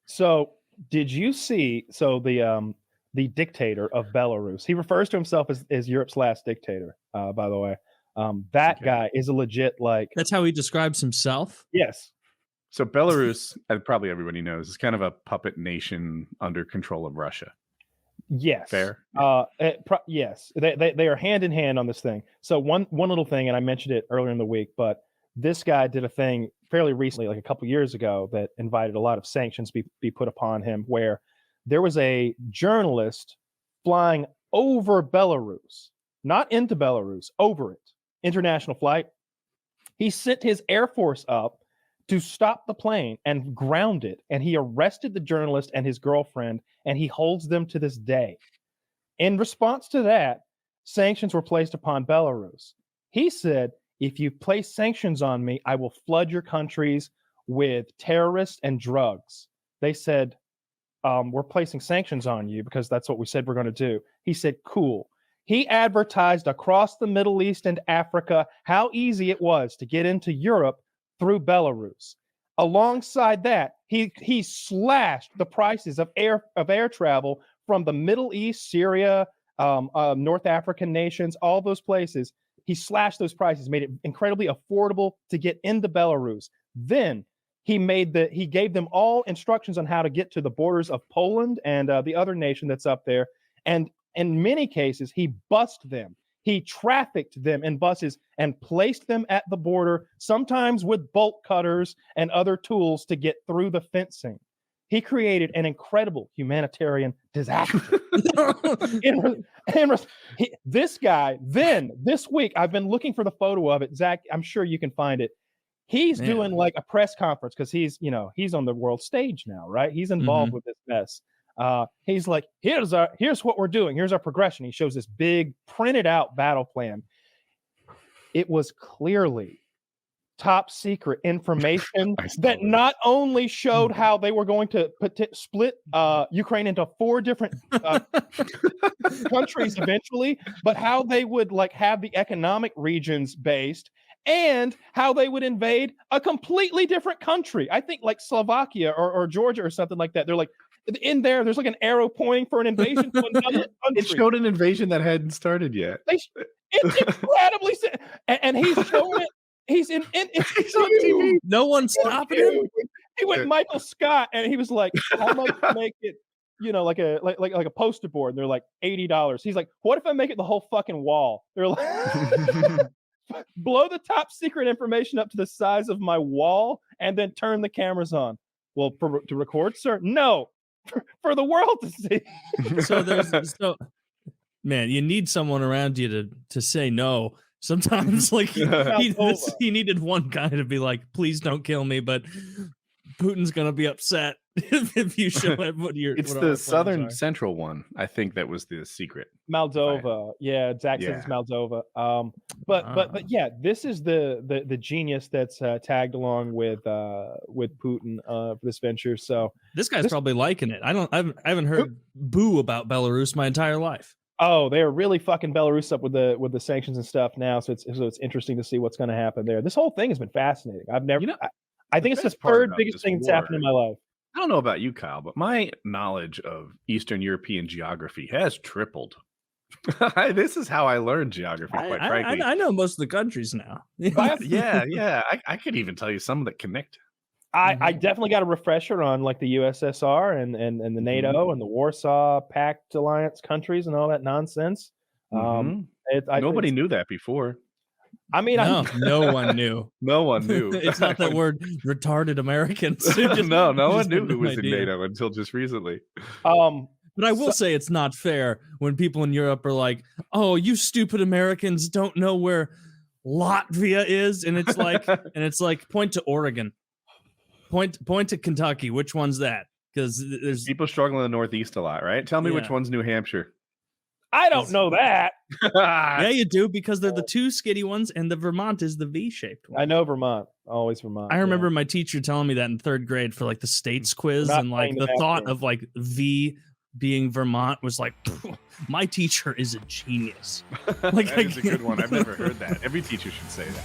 So did you see? So the dictator of Belarus. He refers to himself as Europe's last dictator. By the way, that guy is a legit like. That's how he describes himself. Yes. So Belarus, probably everybody knows, is kind of a puppet nation under control of Russia. Yes. Fair. Yes. They are hand in hand on this thing. So one little thing, and I mentioned it earlier in the week, but this guy did a thing fairly recently, like a couple years ago, that invited a lot of sanctions be put upon him, where there was a journalist flying over Belarus, not into Belarus, over it, international flight. He sent his Air Force up to stop the plane and ground it. And he arrested the journalist and his girlfriend, and he holds them to this day. In response to that, sanctions were placed upon Belarus. He said, if you place sanctions on me, I will flood your countries with terrorists and drugs. They said, we're placing sanctions on you because that's what we said we're going to do. He said, cool. He advertised across the Middle East and Africa how easy it was to get into Europe through Belarus. Alongside that, he slashed the prices of air travel from the Middle East, Syria, North African nations, all those places. He slashed those prices, made it incredibly affordable to get into Belarus. Then he gave them all instructions on how to get to the borders of Poland and the other nation that's up there. And in many cases, he bussed them. He trafficked them in buses and placed them at the border, sometimes with bolt cutters and other tools to get through the fencing. He created an incredible humanitarian disaster. This guy, then this week, I've been looking for the photo of it. Zach, I'm sure you can find it. He's doing like a press conference because he's on the world stage now, right? He's involved with this mess. He's like, here's what we're doing. Here's our progression. He shows this big printed out battle plan. It was clearly top secret information that not only showed how they were going to split Ukraine into 4 different countries eventually, but how they would like have the economic regions based and how they would invade a completely different country. I think like Slovakia or Georgia or something like that. They're like, in there's like an arrow pointing for an invasion to another country. It showed an invasion that hadn't started yet. It's incredibly, and he's showing it. He's on TV. No one's stopping him. He went Michael Scott, and he was like, "How much to make it?" Like a poster board. And they're like $80. He's like, "What if I make it the whole fucking wall?" They're like, "Blow the top secret information up to the size of my wall, and then turn the cameras on." Well, to record, sir? No. For the world to see. Man, you need someone around you to say no. Sometimes, like he needed one guy to be like, "Please don't kill me," but Putin's gonna be upset if you show him what you're. It's the southern central one, I think, that was the secret. Moldova, yeah, Zach says it's Moldova. But yeah, this is the genius that's tagged along with Putin for this venture. So this guy's probably liking it. I haven't heard boo about Belarus my entire life. Oh, they're really fucking Belarus up with the sanctions and stuff now. So it's interesting to see what's going to happen there. This whole thing has been fascinating. I've never. I think it's the third biggest thing that's happened in my life. I don't know about you, Kyle, but my knowledge of Eastern European geography has tripled. This is how I learned geography, quite frankly. I know most of the countries now. Yeah. I could even tell you some that connect. I definitely got a refresher on like the USSR and the NATO and the Warsaw Pact alliance countries and all that nonsense. Nobody knew that before. I mean, no one knew. No one knew. It's not that word retarded Americans. No one knew who was in NATO until just recently. But I will say it's not fair when people in Europe are like, "Oh, you stupid Americans don't know where Latvia is," and it's like point to Oregon. Point to Kentucky. Which one's that? Because there's people struggling in the Northeast a lot, right? Tell me which one's New Hampshire. I don't know that. Yeah, you do, because they're the two skinny ones, and the Vermont is the V-shaped one. I know Vermont. Always Vermont. I remember my teacher telling me that in 3rd grade for like the states quiz, and like the thought of like V being Vermont was like, my teacher is a genius. Like that is a good one. I've never heard that. Every teacher should say that.